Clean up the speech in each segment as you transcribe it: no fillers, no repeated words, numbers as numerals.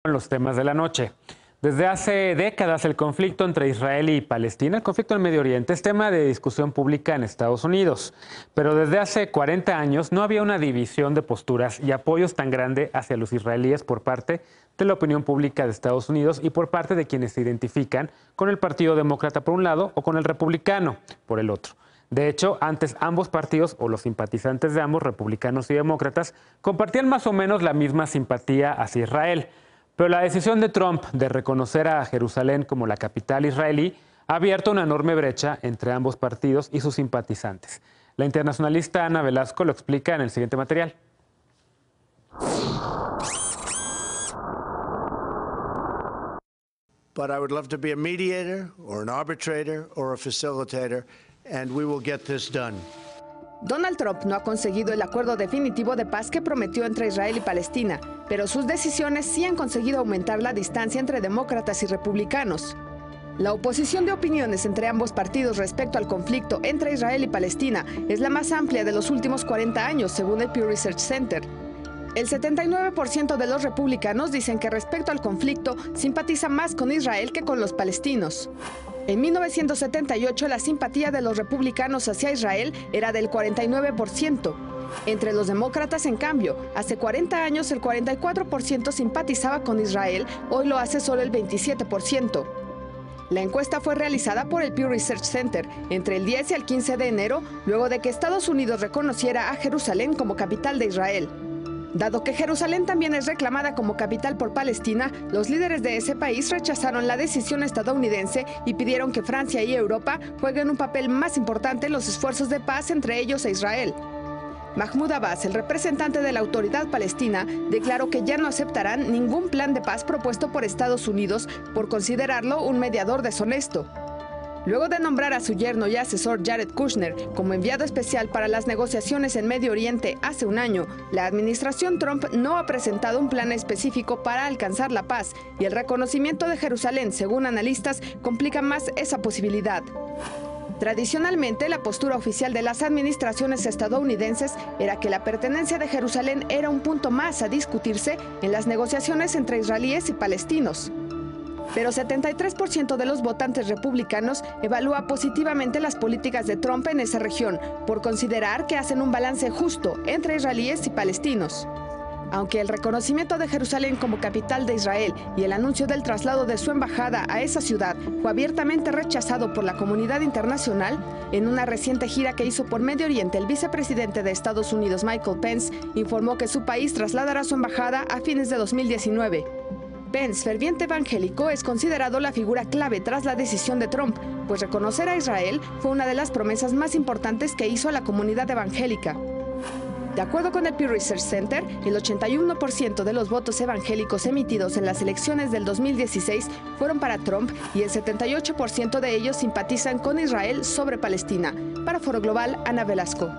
Los temas de la noche. Desde hace décadas el conflicto entre Israel y Palestina, el conflicto en Medio Oriente, es tema de discusión pública en Estados Unidos. Pero desde hace 40 años no había una división de posturas y apoyos tan grande hacia los israelíes por parte de la opinión pública de Estados Unidos y por parte de quienes se identifican con el Partido Demócrata por un lado o con el Republicano por el otro. De hecho, antes ambos partidos o los simpatizantes de ambos, republicanos y demócratas, compartían más o menos la misma simpatía hacia Israel. Pero la decisión de Trump de reconocer a Jerusalén como la capital israelí ha abierto una enorme brecha entre ambos partidos y sus simpatizantes. La internacionalista Ana Velasco lo explica en el siguiente material. But I would love to be a mediator or an arbitrator or a facilitator, and we will get this done. Donald Trump no ha conseguido el acuerdo definitivo de paz que prometió entre Israel y Palestina, pero sus decisiones sí han conseguido aumentar la distancia entre demócratas y republicanos. La oposición de opiniones entre ambos partidos respecto al conflicto entre Israel y Palestina es la más amplia de los últimos 40 años, según el Pew Research Center. El 79% de los republicanos dicen que respecto al conflicto simpatiza más con Israel que con los palestinos. En 1978, la simpatía de los republicanos hacia Israel era del 49%. Entre los demócratas, en cambio, hace 40 años el 44% simpatizaba con Israel, hoy lo hace solo el 27%. La encuesta fue realizada por el Pew Research Center entre el 10 y el 15 de enero, luego de que Estados Unidos reconociera a Jerusalén como capital de Israel. Dado que Jerusalén también es reclamada como capital por Palestina, los líderes de ese país rechazaron la decisión estadounidense y pidieron que Francia y Europa jueguen un papel más importante en los esfuerzos de paz entre ellos e Israel. Mahmoud Abbas, el representante de la autoridad palestina, declaró que ya no aceptarán ningún plan de paz propuesto por Estados Unidos por considerarlo un mediador deshonesto. Luego de nombrar a su yerno y asesor Jared Kushner como enviado especial para las negociaciones en Medio Oriente hace un año, la administración Trump no ha presentado un plan específico para alcanzar la paz y el reconocimiento de Jerusalén, según analistas, complica más esa posibilidad. Tradicionalmente, la postura oficial de las administraciones estadounidenses era que la pertenencia de Jerusalén era un punto más a discutirse en las negociaciones entre israelíes y palestinos. Pero 73% de los votantes republicanos evalúa positivamente las políticas de Trump en esa región por considerar que hacen un balance justo entre israelíes y palestinos. Aunque el reconocimiento de Jerusalén como capital de Israel y el anuncio del traslado de su embajada a esa ciudad fue abiertamente rechazado por la comunidad internacional, en una reciente gira que hizo por Medio Oriente, el vicepresidente de Estados Unidos, Michael Pence, informó que su país trasladará su embajada a fines de 2019. Pence, ferviente evangélico, es considerado la figura clave tras la decisión de Trump, pues reconocer a Israel fue una de las promesas más importantes que hizo a la comunidad evangélica. De acuerdo con el Pew Research Center, el 81% de los votos evangélicos emitidos en las elecciones del 2016 fueron para Trump y el 78% de ellos simpatizan con Israel sobre Palestina. Para Foro Global, Ana Velasco.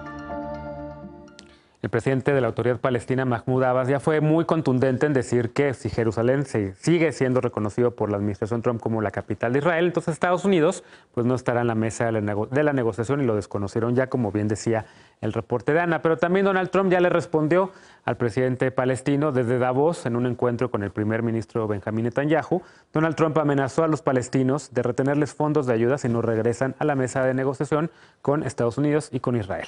El presidente de la Autoridad Palestina, Mahmoud Abbas, ya fue muy contundente en decir que si Jerusalén sigue siendo reconocido por la administración Trump como la capital de Israel, entonces Estados Unidos pues no estará en la mesa de la negociación y lo desconocieron ya, como bien decía el reporte de Ana. Pero también Donald Trump ya le respondió al presidente palestino desde Davos en un encuentro con el primer ministro Benjamín Netanyahu. Donald Trump amenazó a los palestinos de retenerles fondos de ayuda si no regresan a la mesa de negociación con Estados Unidos y con Israel.